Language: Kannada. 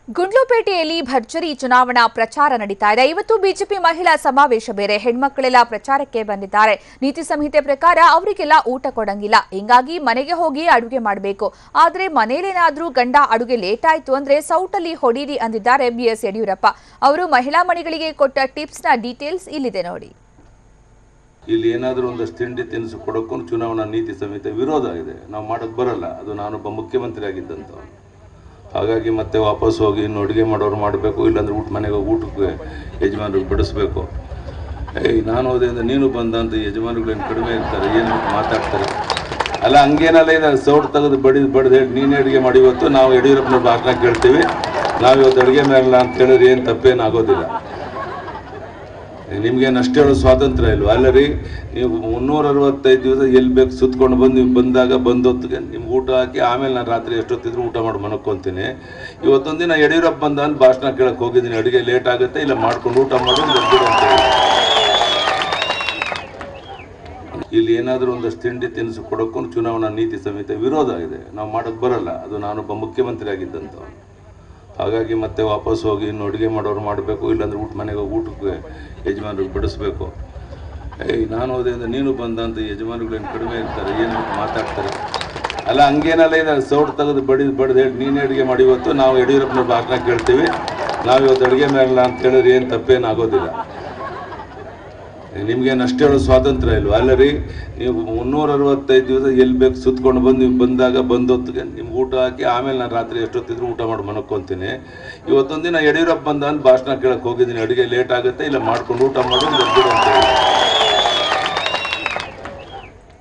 ಗುಂಡ್ಲುಪೇಟೆಯಲ್ಲಿ ಭರ್ಜರಿ ಚುನಾವಣಾ ಪ್ರಚಾರ ನಡೀತಾ ಇದೆ. ಇವತ್ತು ಬಿಜೆಪಿ ಮಹಿಳಾ ಸಮಾವೇಶ ಬೇರೆ. ಹೆಣ್ಮಕ್ಕಳೆಲ್ಲ ಪ್ರಚಾರಕ್ಕೆ ಬಂದಿದ್ದಾರೆ. ನೀತಿ ಸಂಹಿತೆ ಪ್ರಕಾರ ಅವರಿಗೆಲ್ಲ ಊಟ ಕೊಡಂಗಿಲ್ಲ. ಹಿಂಗಾಗಿ ಮನೆಗೆ ಹೋಗಿ ಅಡುಗೆ ಮಾಡಬೇಕು. ಆದರೆ ಮನೆಯಲ್ಲೇನಾದ್ರೂ ಗಂಡ ಅಡುಗೆ ಲೇಟ್ ಆಯ್ತು ಅಂದ್ರೆ ಸೌಟಲ್ಲಿ ಹೊಡೀರಿ ಅಂದಿದ್ದಾರೆ ಬಿಎಸ್ ಯಡಿಯೂರಪ್ಪ. ಅವರು ಮಹಿಳಾ ಮಣಿಗಳಿಗೆ ಕೊಟ್ಟ ಟಿಪ್ಸ್ನ ಡೀಟೇಲ್ಸ್ ಇಲ್ಲಿದೆ ನೋಡಿ. ಇಲ್ಲಿ ಏನಾದರೂ ಒಂದಷ್ಟು ತಿಂಡಿ ತಿನಿಸು ಕೊಡೋಕ್ಕೂ ಚುನಾವಣಾ ನೀತಿ ಸಂಹಿತೆ ವಿರೋಧ ಇದೆ. ನಾವು ಮಾಡೋಕ್ಕೆ ಬರಲ್ಲ. ಅದು ನಾನೊಬ್ಬ ಮುಖ್ಯಮಂತ್ರಿ ಆಗಿದ್ದಂಥವನು. ಹಾಗಾಗಿ ಮತ್ತೆ ವಾಪಸ್ ಹೋಗಿ ಇನ್ನು ಅಡುಗೆ ಮಾಡೋರು ಮಾಡಬೇಕು, ಇಲ್ಲಾಂದ್ರೆ ಮನೆಗೆ ಹೋಗಿ ಊಟಕ್ಕೆ ಯಜಮಾನ್ರಿಗೆ ಬಡಿಸ್ಬೇಕು. ನಾನು ಹೋದ್ರಿಂದ ನೀನು ಬಂದ ಅಂತ ಯಜಮಾನ್ಗಳೇನು ಕಡಿಮೆ ಇರ್ತಾರೆ, ಏನು ಮಾತಾಡ್ತಾರೆ. ಅಲ್ಲ ಹಂಗೇನಲ್ಲ, ಇದೆ ಸೌಟ್ ತೆಗೆದು ಬಡ್ದು ಹೇಳಿ ನೀನೇ ಅಡುಗೆ ಮಾಡಿ. ಇವತ್ತು ನಾವು ಯಡಿಯೂರಪ್ಪನ ಭಾಷಣ ಕೇಳ್ತೀವಿ, ನಾವು ಇವತ್ತು ಅಡುಗೆ ಮಾಡಲ್ಲ ಅಂತ ಹೇಳಿದ್ರೆ ಏನು ತಪ್ಪೇನಾಗೋದಿಲ್ಲ. ನಿಮ್ಗೇನು ಅಷ್ಟು ಹೇಳೋ ಸ್ವಾತಂತ್ರ್ಯ ಇಲ್ವ? ಅಲ್ಲ ರೀ, ನೀವು 365 ದಿವಸ ಎಲ್ಲಿ ಬೇಕು ಸುತ್ಕೊಂಡು ಬಂದು ನೀವು ಬಂದಾಗ ಬಂದೊತ್ತಿಗೆ ನಿಮ್ಗೆ ಊಟ ಹಾಕಿ ಆಮೇಲೆ ನಾನು ರಾತ್ರಿ ಎಷ್ಟೊತ್ತಿದ್ರು ಊಟ ಮಾಡಿ ಮನಕ್ಕೊಂತೀನಿ. ಇವತ್ತೊಂದು ದಿನ ಯಡಿಯೂರಪ್ಪ ಬಂದ ಅಂತ ಭಾಷಣ ಕೇಳಕ್ಕೆ ಹೋಗಿದ್ದೀನಿ. ಅಡುಗೆ ಲೇಟ್ ಆಗುತ್ತೆ, ಇಲ್ಲ ಮಾಡ್ಕೊಂಡು ಊಟ ಮಾಡಿ ಅಂತ ಹೇಳಿ. ಇಲ್ಲಿ ಏನಾದರೂ ಒಂದಷ್ಟು ತಿಂಡಿ ತಿನಿಸು ಕೊಡೋಕ್ಕೂ ಚುನಾವಣಾ ನೀತಿ ಸಂಹಿತೆ ವಿರೋಧ ಇದೆ. ನಾವು ಮಾಡೋಕ್ಕೆ ಬರಲ್ಲ. ಅದು ನಾನೊಬ್ಬ ಮುಖ್ಯಮಂತ್ರಿ ಆಗಿದ್ದಂಥವನು. ಹಾಗಾಗಿ ಮತ್ತೆ ವಾಪಸ್ ಹೋಗಿ ಇನ್ನು ಅಡುಗೆ ಮಾಡೋರು ಮಾಡಬೇಕು, ಇಲ್ಲಾಂದ್ರೆ ಮನೆಗೆ ಹೋಗಿ ಊಟಕ್ಕೆ ಯಜಮಾನ್ರಿಗೆ ಬಡಿಸ್ಬೇಕು. ನಾನು ಹೋದ್ರಿಂದ ನೀನು ಬಂದ ಅಂತ ಯಜಮಾನ್ಗಳೇನು ಕಡಿಮೆ ಇರ್ತಾರೆ, ಏನು ಮಾತಾಡ್ತಾರೆ. ಅಲ್ಲ ಹಂಗೇನಲ್ಲ, ಇದೆ ಸೌಟ್ ತೆಗೆದು ಬಡ್ದು ಹೇಳಿ ನೀನೇ ಅಡುಗೆ ಮಾಡಿ. ಇವತ್ತು ನಾವು ಯಡಿಯೂರಪ್ಪನ ಭಾಷಣ ಕೇಳ್ತೀವಿ, ನಾವು ಇವತ್ತು ಅಡುಗೆ ಮಾಡಲ್ಲ ಅಂತ ಹೇಳಿದ್ರೆ ಏನು ತಪ್ಪೇನಾಗೋದಿಲ್ಲ. ನಿಮ್ಗೇನು ಅಷ್ಟು ಹೇಳೋ ಸ್ವಾತಂತ್ರ್ಯ ಇಲ್ವ? ಅಲ್ಲ ರೀ, ನೀವು 365 ದಿವಸ ಎಲ್ಲಿ ಬೇಕು ಸುತ್ಕೊಂಡು ಬಂದು ನೀವು ಬಂದಾಗ ಬಂದೊತ್ತಿಗೆ ನಿಮ್ಗೆ ಊಟ ಹಾಕಿ ಆಮೇಲೆ ನಾನು ರಾತ್ರಿ ಎಷ್ಟೊತ್ತಿದ್ರು ಊಟ ಮಾಡಿ ಮನಕ್ಕೊಂತೀನಿ. ಇವತ್ತೊಂದು ದಿನ ಯಡಿಯೂರಪ್ಪ ಬಂದ ಅಂತ ಭಾಷಣ ಕೇಳಕ್ಕೆ ಹೋಗಿದ್ದೀನಿ. ಅಡುಗೆ ಲೇಟ್ ಆಗುತ್ತೆ, ಇಲ್ಲ ಮಾಡ್ಕೊಂಡು ಊಟ ಮಾಡಿ ಅಂತ ಹೇಳಿ.